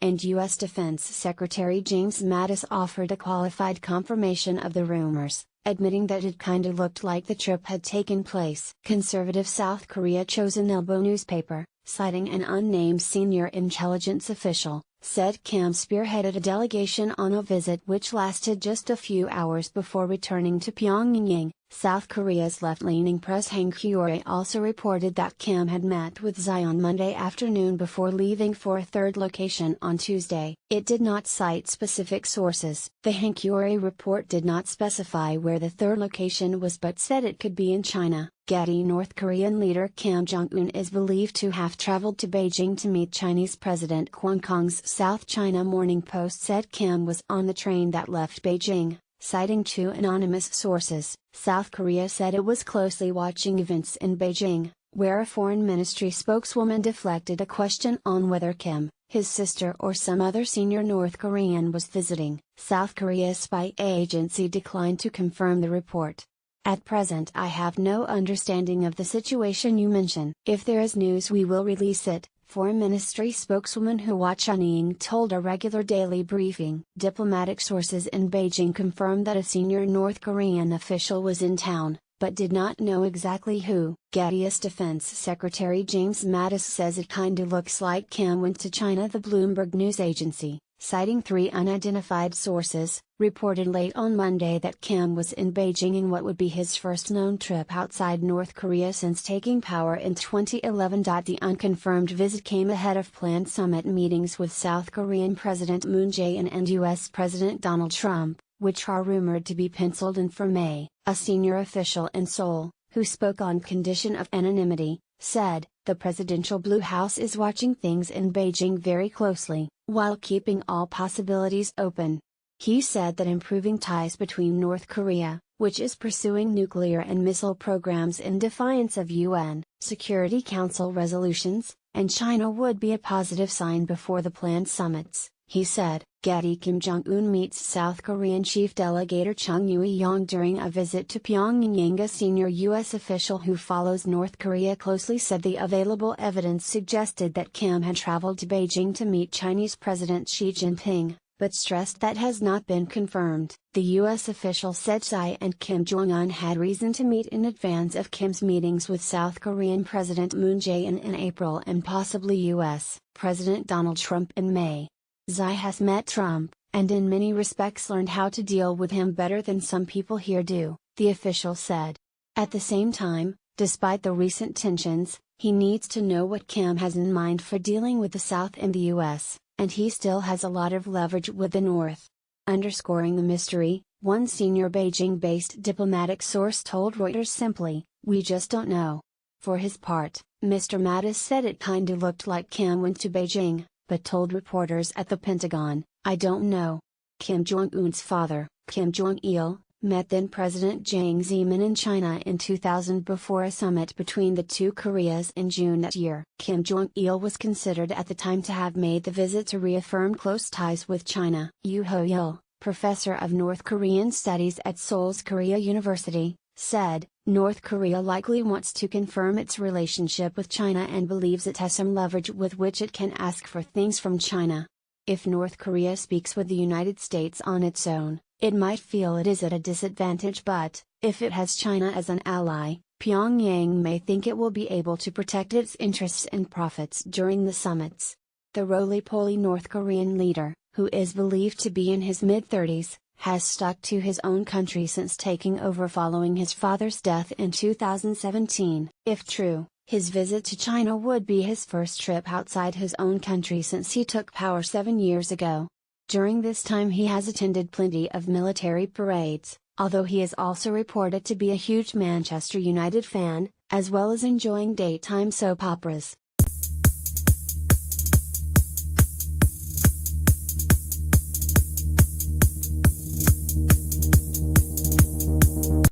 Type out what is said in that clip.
and U.S. Defense Secretary James Mattis offered a qualified confirmation of the rumors, admitting that it kinda looked like the trip had taken place. Conservative South Korea Chosun Ilbo newspaper, citing an unnamed senior intelligence official, said Kim spearheaded a delegation on a visit which lasted just a few hours before returning to Pyongyang. South Korea's left-leaning press Hankyoreh also reported that Kim had met with Xi on Monday afternoon before leaving for a third location on Tuesday. It did not cite specific sources. The Hankyoreh report did not specify where the third location was but said it could be in China. Getty North Korean leader Kim Jong-un is believed to have traveled to Beijing to meet Chinese President Hong Kong's South China Morning Post said Kim was on the train that left Beijing, citing two anonymous sources. South Korea said it was closely watching events in Beijing, where a foreign ministry spokeswoman deflected a question on whether Kim, his sister or some other senior North Korean was visiting. South Korea's spy agency declined to confirm the report. At present I have no understanding of the situation you mention. If there is news we will release it, Foreign Ministry spokeswoman Hua Chunying told a regular daily briefing. Diplomatic sources in Beijing confirmed that a senior North Korean official was in town, but did not know exactly who. Getty's Defense Secretary James Mattis says it kinda looks like Kim went to China. The Bloomberg news agency, citing three unidentified sources, reported late on Monday that Kim was in Beijing in what would be his first known trip outside North Korea since taking power in 2011. The unconfirmed visit came ahead of planned summit meetings with South Korean President Moon Jae-in and U.S. President Donald Trump, which are rumored to be penciled in for May. A senior official in Seoul, who spoke on condition of anonymity, said, "The Presidential Blue House is watching things in Beijing very closely, while keeping all possibilities open." He said that improving ties between North Korea, which is pursuing nuclear and missile programs in defiance of UN Security Council resolutions, and China would be a positive sign before the planned summits. He said, Getty Kim Jong-un meets South Korean Chief Delegate Chung Eui-yong during a visit to Pyongyang. A senior U.S. official who follows North Korea closely said the available evidence suggested that Kim had traveled to Beijing to meet Chinese President Xi Jinping, but stressed that has not been confirmed. The U.S. official said Xi and Kim Jong-un had reason to meet in advance of Kim's meetings with South Korean President Moon Jae-in in April and possibly U.S. President Donald Trump in May. Xi has met Trump, and in many respects learned how to deal with him better than some people here do, the official said. At the same time, despite the recent tensions, he needs to know what Kim has in mind for dealing with the South and the U.S., and he still has a lot of leverage with the North. Underscoring the mystery, one senior Beijing-based diplomatic source told Reuters simply, "We just don't know." For his part, Mr. Mattis said it kinda looked like Kim went to Beijing, but told reporters at the Pentagon, "I don't know." Kim Jong-un's father, Kim Jong-il, met then-President Jiang Zemin in China in 2000 before a summit between the two Koreas in June that year. Kim Jong-il was considered at the time to have made the visit to reaffirm close ties with China. Yoo Ho-il, professor of North Korean studies at Seoul's Korea University, said, North Korea likely wants to confirm its relationship with China and believes it has some leverage with which it can ask for things from China. If North Korea speaks with the United States on its own, it might feel it is at a disadvantage, but, if it has China as an ally, Pyongyang may think it will be able to protect its interests and profits during the summits. The roly-poly North Korean leader, who is believed to be in his mid-30s, has stuck to his own country since taking over following his father's death in 2017. If true, his visit to China would be his first trip outside his own country since he took power 7 years ago. During this time he has attended plenty of military parades, although he is also reported to be a huge Manchester United fan, as well as enjoying daytime soap operas.